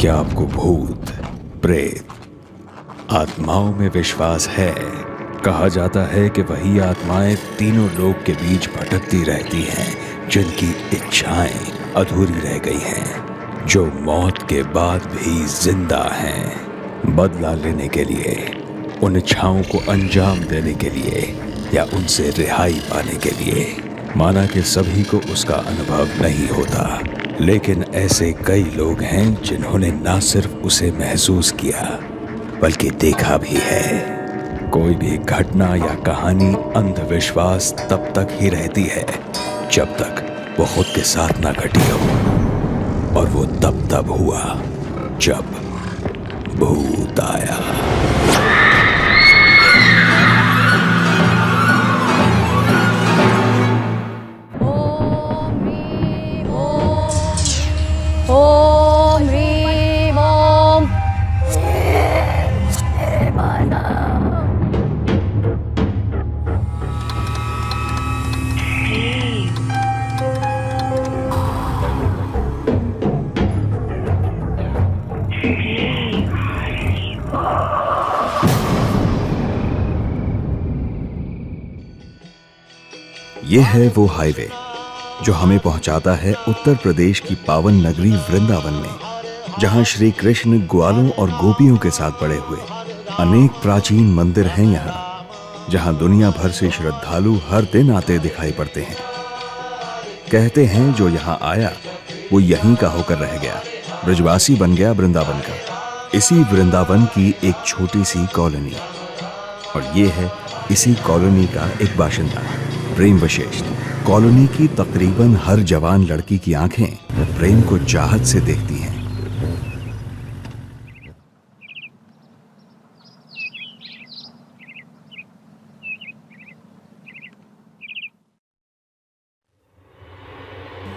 क्या आपको भूत, प्रेत, आत्माओं में विश्वास है? कहा जाता है कि वही आत्माएं तीनों लोक के बीच भटकती रहती हैं, जिनकी इच्छाएं अधूरी रह गई हैं, जो मौत के बाद भी जिंदा हैं, बदला लेने के लिए, उन इच्छाओं को अंजाम देने के लिए या उनसे रिहाई पाने के लिए। माना कि सभी को उसका अनुभव नहीं होता, लेकिन ऐसे कई लोग हैं जिन्होंने न सिर्फ उसे महसूस किया बल्कि देखा भी है। कोई भी घटना या कहानी अंधविश्वास तब तक ही रहती है जब तक वो खुद के साथ ना घटी हो, और वो तब हुआ जब भूत आया। ओम ह्रीं ओम। ये है वो हाईवे जो हमें पहुंचाता है उत्तर प्रदेश की पावन नगरी वृंदावन में, जहां श्री कृष्ण ग्वालों और गोपियों के साथ बड़े हुए। अनेक प्राचीन मंदिर हैं यहाँ, जहां दुनिया भर से श्रद्धालु हर दिन आते दिखाई पड़ते हैं। कहते हैं जो यहाँ आया वो यहीं का होकर रह गया, ब्रजवासी बन गया वृंदावन का। इसी वृंदावन की एक छोटी सी कॉलोनी, और ये है इसी कॉलोनी का एक बाशिंदा, प्रेम वशिष्ठ। कॉलोनी की तकरीबन हर जवान लड़की की आंखें प्रेम को चाहत से देखती हैं।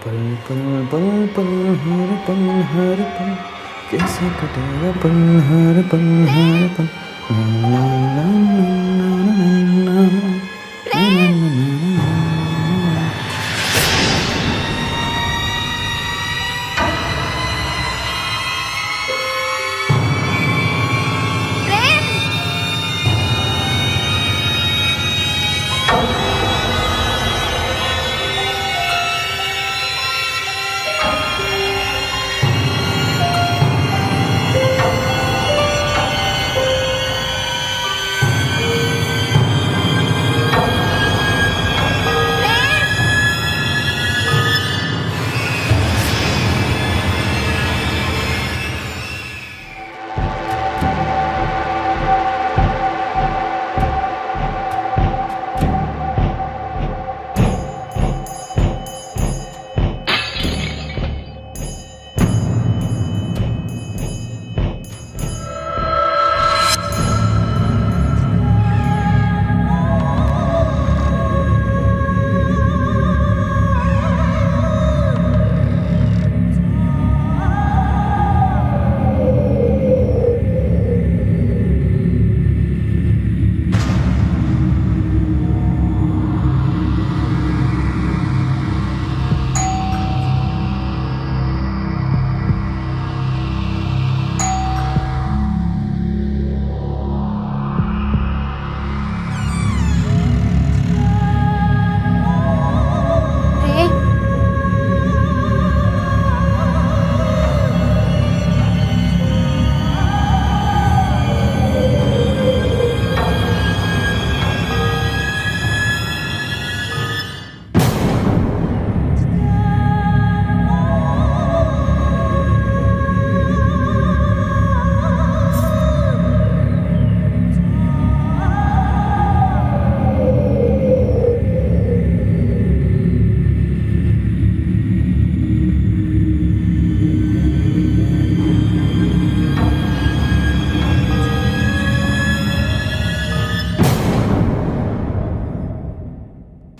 पल पल पल पल हर पल कैसे कटेगा पल हर पल हर पल।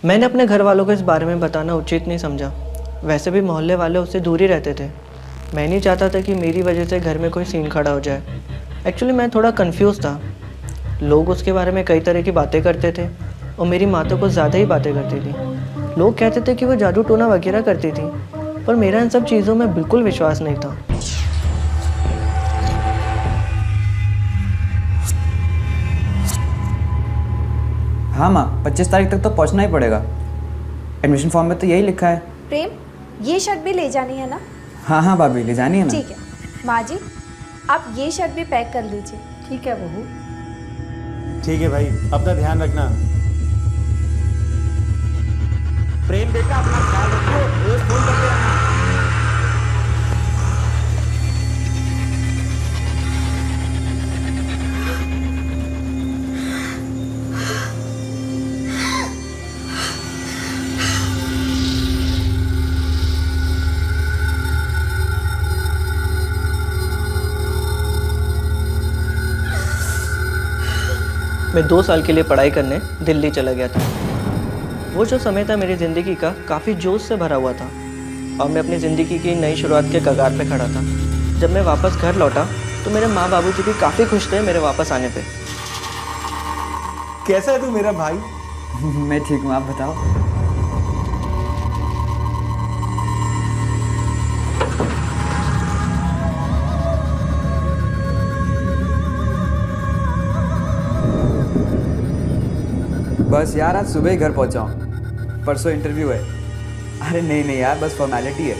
मैंने अपने घर वालों को इस बारे में बताना उचित नहीं समझा। वैसे भी मोहल्ले वाले उससे दूर ही रहते थे। मैं नहीं चाहता था कि मेरी वजह से घर में कोई सीन खड़ा हो जाए। एक्चुअली मैं थोड़ा कंफ्यूज था। लोग उसके बारे में कई तरह की बातें करते थे और मेरी माँ तो कुछ ज़्यादा ही बातें करती थी। लोग कहते थे कि वो जादू टोना वगैरह करती थी, पर मेरा इन सब चीज़ों में बिल्कुल विश्वास नहीं था। हाँ माँ, 25 तारीख तक तो पहुँचना ही पड़ेगा। एडमिशन फॉर्म में तो यही लिखा है। प्रेम, ये शर्ट भी ले जानी है ना? हाँ हाँ भाभी, ले जानी है ना। ठीक है माँ जी, आप ये शर्ट भी पैक कर लीजिए। ठीक है बहू। ठीक है भाई, अपना ध्यान रखना। प्रेम बेटा, अपना ख्याल रखो, रोज फोन करते रहना। मैं 2 साल के लिए पढ़ाई करने दिल्ली चला गया था। वो जो समय था मेरी ज़िंदगी का काफ़ी जोश से भरा हुआ था और मैं अपनी ज़िंदगी की नई शुरुआत के कगार पे खड़ा था। जब मैं वापस घर लौटा तो मेरे माँ बाबूजी भी काफ़ी खुश थे मेरे वापस आने पे। कैसा है तू मेरा भाई? मैं ठीक हूँ, आप बताओ। बस यार, आज सुबह ही घर पहुंचा हूँ। परसों इंटरव्यू है। अरे नहीं नहीं यार, बस फॉर्मेलिटी है।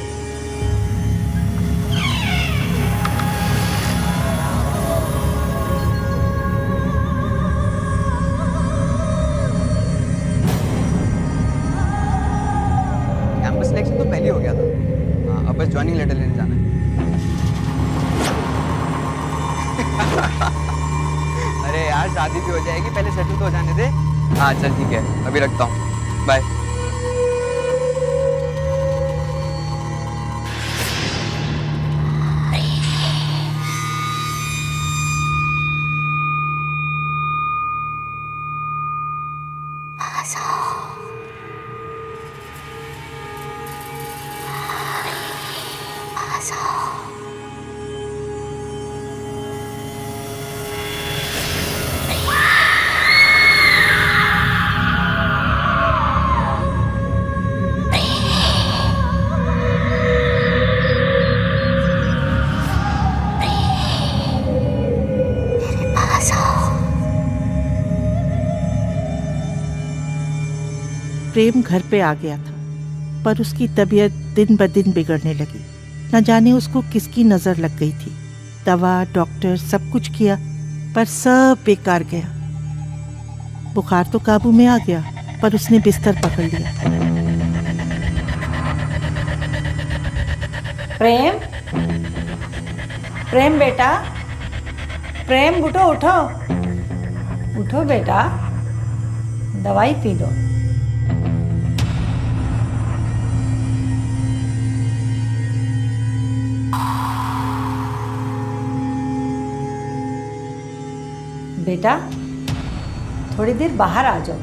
कैंपस सिलेक्शन तो पहले हो गया था। हाँ, अब बस ज्वाइनिंग लेटर लेने जाना है। अरे यार, शादी भी हो जाएगी, पहले सेटल तो हो जाने दे। हाँ चल ठीक है, अभी रखता हूँ, बाय। प्रेम घर पे आ गया था, पर उसकी तबीयत दिन ब दिन बिगड़ने लगी। न जाने उसको किसकी नज़र लग गई थी। दवा, डॉक्टर, सब कुछ किया, पर सब बेकार गया। बुखार तो काबू में आ गया, पर उसने बिस्तर पकड़ लिया। प्रेम, प्रेम बेटा, प्रेम उठो उठो उठो बेटा, दवाई पी लो। बेटा थोड़ी देर बाहर आ जाओ,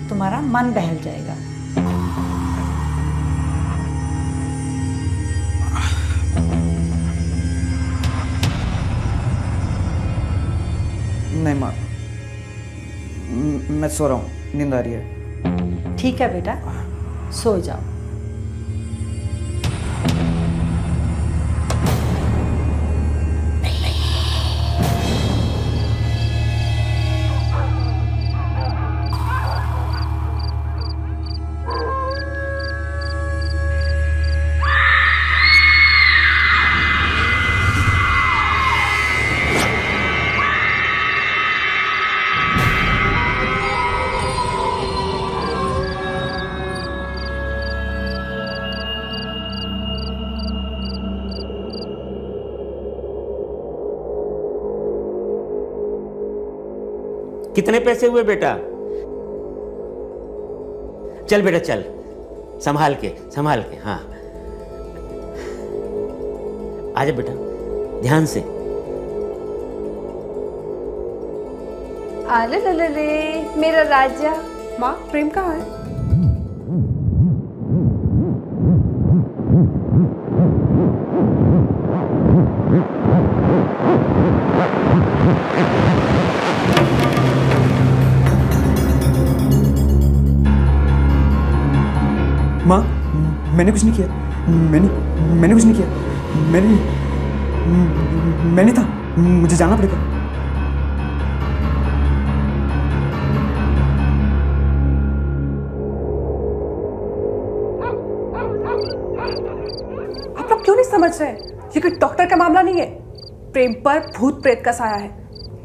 तुम्हारा मन बहल जाएगा। नहीं माँ, मैं सो रहा हूँ, नींद आ रही है। ठीक है बेटा, सो जाओ। कितने पैसे हुए बेटा? चल बेटा चल, संभाल के। हाँ आजा बेटा, ध्यान से। अरे ले मेरा राजा। माँ, प्रेम कहाँ है? माँ, मैंने कुछ नहीं किया। मैंने कुछ नहीं किया। मैंने था। मुझे जाना पड़ेगा। नहीं समझ रहे? ये कोई डॉक्टर का मामला नहीं है। प्रेम पर भूत प्रेत का साया है।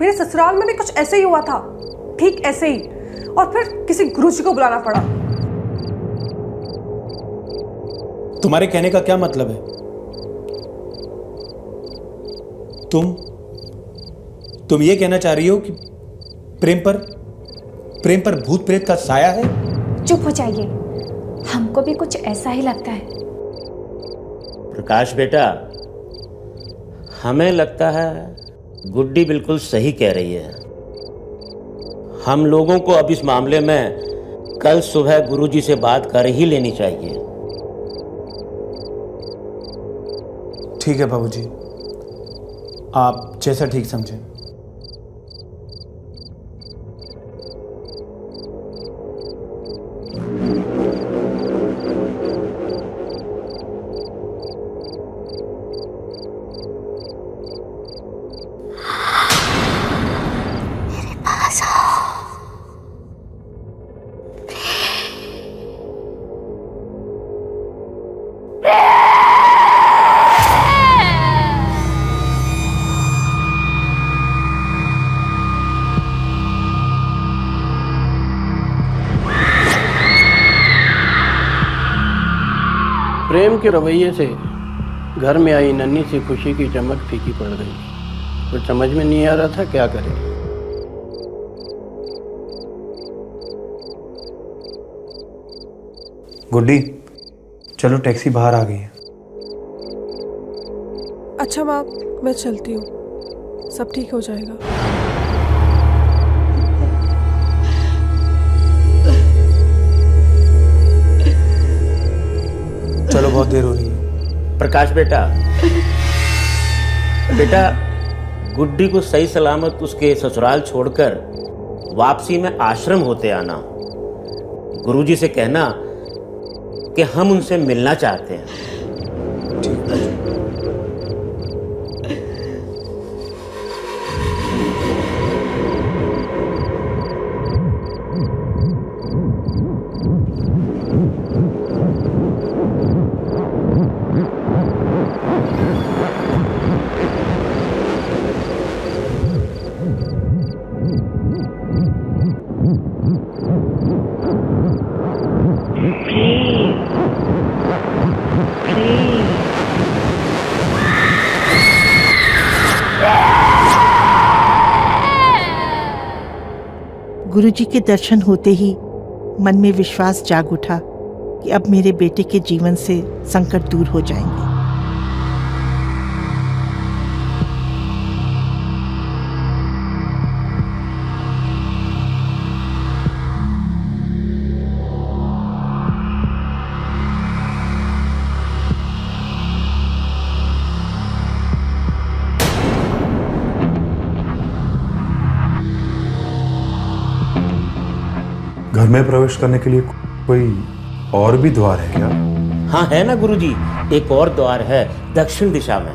मेरे ससुराल में भी कुछ ऐसे ही हुआ था, ठीक ऐसे ही, और फिर किसी गुरुजी को बुलाना पड़ा। तुम्हारे कहने का क्या मतलब है? तुम ये कहना चाह रही हो कि प्रेम पर भूत प्रेत का साया है? चुप हो जाइए, हमको भी कुछ ऐसा ही लगता है। प्रकाश बेटा, हमें लगता है गुड्डी बिल्कुल सही कह रही है। हम लोगों को अब इस मामले में कल सुबह गुरुजी से बात कर ही लेनी चाहिए। ठीक है बाबूजी, आप जैसा ठीक समझें। प्रेम के रवैये से घर में आई नन्ही सी खुशी की चमक फीकी पड़ गई। कुछ समझ में नहीं आ रहा था क्या करें। गुड्डी, चलो टैक्सी बाहर आ गई है। अच्छा माँ, मैं चलती हूँ, सब ठीक हो जाएगा। चलो, बहुत देर हो रही है। प्रकाश बेटा, गुड्डी को सही सलामत उसके ससुराल छोड़कर वापसी में आश्रम होते आना। गुरुजी से कहना कि हम उनसे मिलना चाहते हैं। ठीक है। गुरुजी के दर्शन होते ही मन में विश्वास जाग उठा कि अब मेरे बेटे के जीवन से संकट दूर हो जाएंगे। घर में प्रवेश करने के लिए कोई और भी द्वार है क्या? हाँ है ना गुरुजी, एक और द्वार है दक्षिण दिशा में।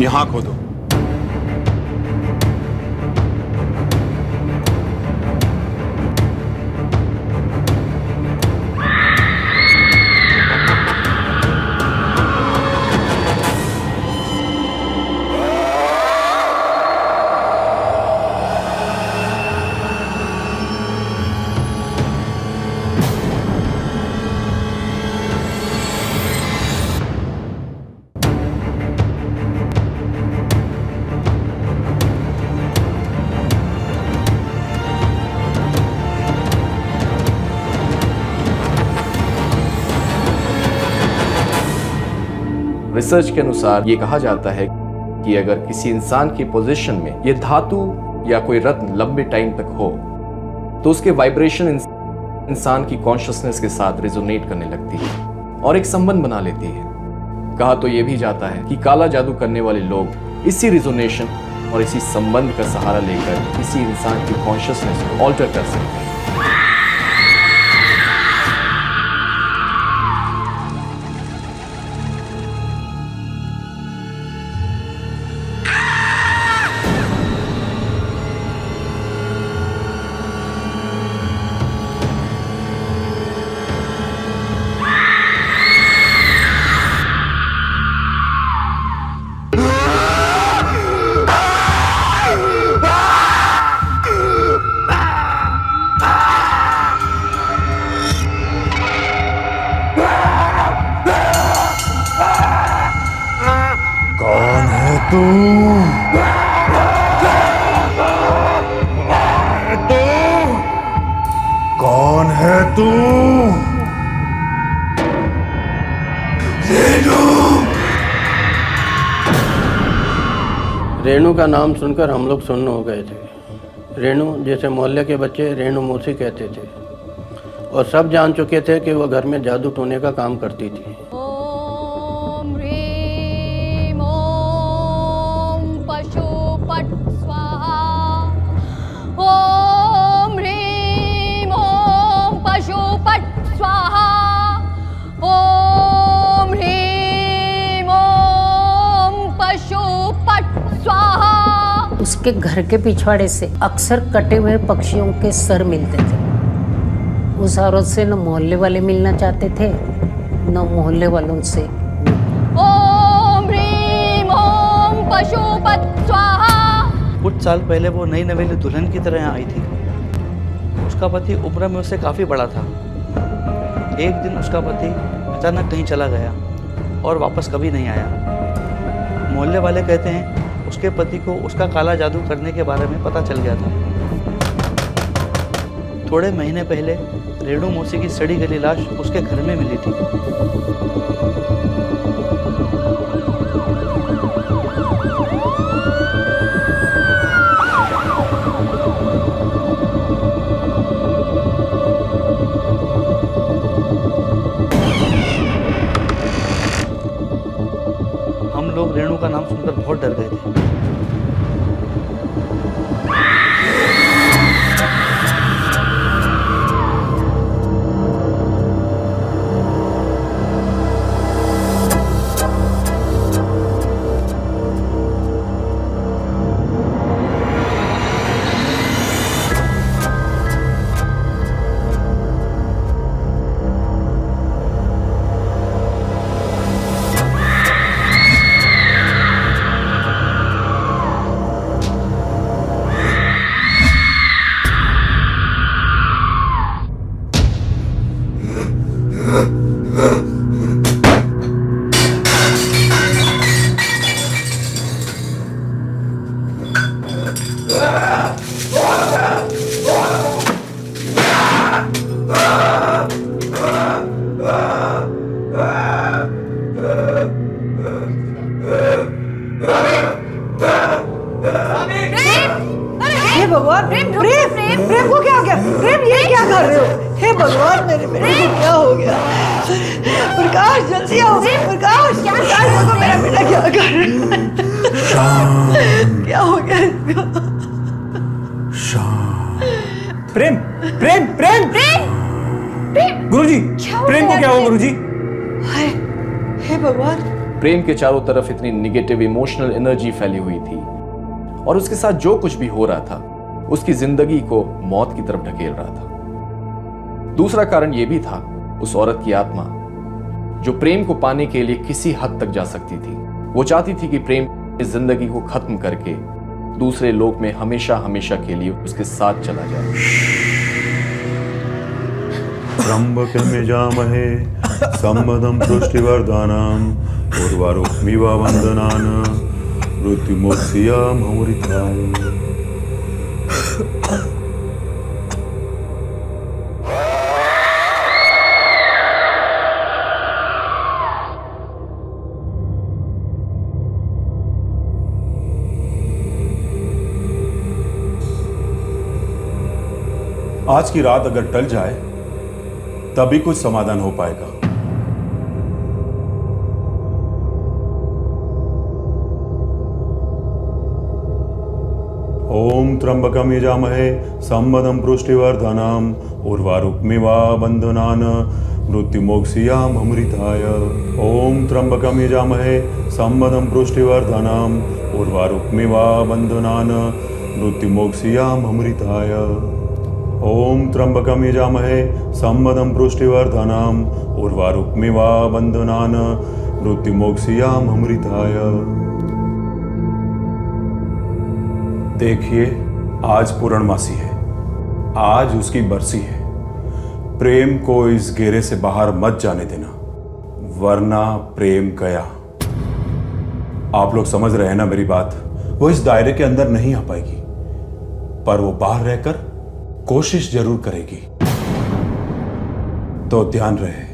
यहां खोदो। रिसर्च के अनुसार ये कहा जाता है कि अगर किसी इंसान की पोजीशन में ये धातु या कोई रत्न लंबे टाइम तक हो तो उसके वाइब्रेशन इंसान की कॉन्शियसनेस के साथ रिजोनेट करने लगती है और एक संबंध बना लेती है। कहा तो ये भी जाता है कि काला जादू करने वाले लोग इसी रिजोनेशन और इसी संबंध का सहारा लेकर किसी इंसान की कॉन्शियसनेस को ऑल्टर कर सकते हैं। कौन है तू? रेणु का नाम सुनकर हम लोग सुन्न हो गए थे। रेणु जैसे मोहल्ले के बच्चे रेणु मौसी कहते थे और सब जान चुके थे कि वह घर में जादू टोने का काम करती थी। ओम ह्रीं ओम पशुपट स्वाहा। ओम ह्रीं ओम पशुपट स्वाहा। ओम ह्रीं ओम पशुपट स्वाहा। उसके घर के पिछवाड़े से अक्सर कटे हुए पक्षियों के सर मिलते थे। उस औरत से न मोहल्ले वाले मिलना चाहते थे न मोहल्ले वालों से। ओम ह्रीं ओम पशुपत स्वाहा। कुछ साल पहले वो नई नवेली दुल्हन की तरह यहाँ आई थी। उसका पति उम्र में उससे काफ़ी बड़ा था। एक दिन उसका पति अचानक कहीं चला गया और वापस कभी नहीं आया। मोहल्ले वाले कहते हैं उसके पति को उसका काला जादू करने के बारे में पता चल गया था। थोड़े महीने पहले रेणु मौसी की सड़ी गली लाश उसके घर में मिली थी। हम लोग रेणु का नाम सुनकर बहुत डर गए थे। हे भगवान, प्रेम प्रेम को क्या हो गया? प्रेम ये क्या कर रहे हो? हे भगवान, मेरे बेटे को क्या हो गया? प्रकाश जल्दी आओ। प्रकाश क्या देखो मेरा बेटा क्या कर रहा है? क्या हो गया इसको? प्रेम प्रेम प्रेम गुरुजी, प्रेम को क्या हुआ गुरुजी? हाय हे भगवान, प्रेम के चारों तरफ इतनी निगेटिव इमोशनल एनर्जी फैली हुई थी और उसके साथ जो कुछ भी हो रहा था उसकी जिंदगी को मौत की तरफ ढकेल रहा था। दूसरा कारण यह भी था उस औरत की आत्मा जो प्रेम को पाने के लिए किसी हद तक जा सकती थी। वो चाहती थी कि प्रेम इस जिंदगी को खत्म करके दूसरे लोक में हमेशा हमेशा के लिए उसके साथ चला जाए। त्र्यंबकं यजामहे सम्मदं पुष्टिवर्धनम् उर्वारुकमिव वन्दनान् मृत्युमोक्षीयमामृताय। आज की रात अगर टल जाए तभी कुछ समाधान हो पाएगा। ओम त्र्यंबकं यजामहे सम्मदं पुष्टिवर्धनम् उर्वारुकमिव वन्दनान् मृत्युमोक्षीयमामृताय। ओम त्र्यंबकं यजामहे सम्मदं पुष्टिवर्धनम् उर्वारुकमिव वन्दनान् मृत्युमोक्षीयमामृताय। ओम त्र्यंबकं यजामहे सम्मदं पुष्टिवर्धनम् उर्वारुकमिव वन्दनान् मृत्युमोक्षीयमामृताय। देखिए, आज पूर्णमासी है, आज उसकी बरसी है। प्रेम को इस घेरे से बाहर मत जाने देना, वरना प्रेम गया। आप लोग समझ रहे हैं ना मेरी बात? वो इस दायरे के अंदर नहीं आ पाएगी, पर वो बाहर रहकर कोशिश जरूर करेगी। तो ध्यान रहे।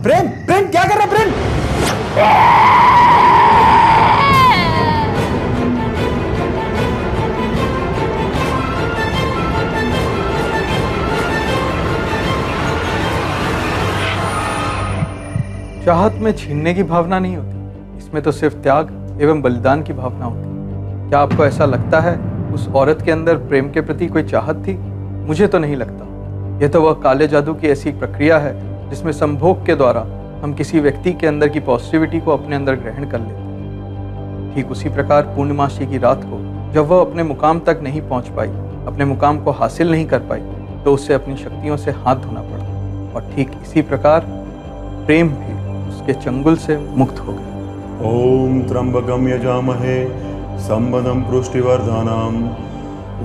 प्रेम प्रेम क्या कर रहा प्रेम? चाहत में छीनने की भावना नहीं होती, इसमें तो सिर्फ त्याग एवं बलिदान की भावना होती। क्या आपको ऐसा लगता है उस औरत के अंदर प्रेम के प्रति कोई चाहत थी? मुझे तो नहीं लगता। यह तो वह काले जादू की ऐसी प्रक्रिया है जिसमें संभोग के द्वारा हम किसी व्यक्ति के अंदर की पॉजिटिविटी को अपने अंदर ग्रहण कर लेते हैं। ठीक उसी प्रकार पूर्णिमासी की रात को जब वह अपने मुकाम तक नहीं पहुंच पाई, अपने मुकाम को हासिल नहीं कर पाई, तो उसे अपनी शक्तियों से हाथ धोना पड़ा, और ठीक इसी प्रकार प्रेम भी उसके चंगुल से मुक्त हो गया। ओम त्र्यंबकम यजामहे संबदं पुष्टिवर्धनम्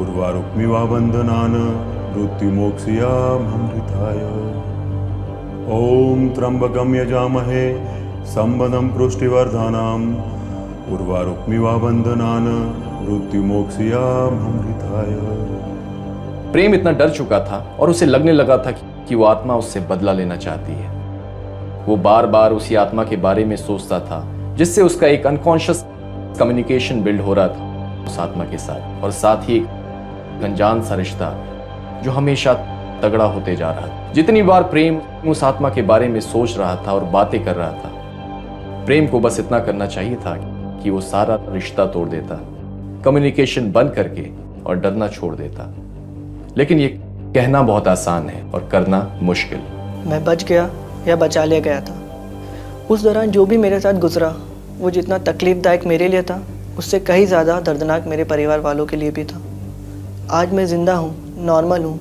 उर्वारुक्मिवा बंधनान मृत्युमोक्षयामृताय। ओम त्र्यंबकम यजामहे संबदं पुष्टिवर्धनम् उर्वारुक्मिवा बंधनान मृत्युमोक्षयामृताय। प्रेम इतना डर चुका था और उसे लगने लगा था कि वो आत्मा उससे बदला लेना चाहती है। वो बार बार उसी आत्मा के बारे में सोचता था, जिससे उसका एक अनकॉन्शियस कम्युनिकेशन बिल्ड हो रहा था उस आत्मा के साथ, और साथ ही एक अनजान सा रिश्ता जो हमेशा तगड़ा होते जा रहा था। जितनी बार प्रेम उस आत्मा के बारे में सोच रहा था और बातें कर रहा था, प्रेम को बस इतना करना चाहिए था कि वो सारा रिश्ता तोड़ देता, कम्युनिकेशन बंद करके और डरना छोड़ देता। लेकिन ये कहना बहुत आसान है और करना मुश्किल। मैं बच गया या बचा लिया गया था। उस दौरान जो भी मेरे साथ गुजरा वो जितना तकलीफ़दायक मेरे लिए था, उससे कहीं ज़्यादा दर्दनाक मेरे परिवार वालों के लिए भी था। आज मैं ज़िंदा हूँ, नॉर्मल हूँ,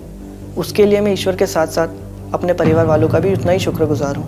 उसके लिए मैं ईश्वर के साथ साथ अपने परिवार वालों का भी उतना ही शुक्रगुजार हूँ।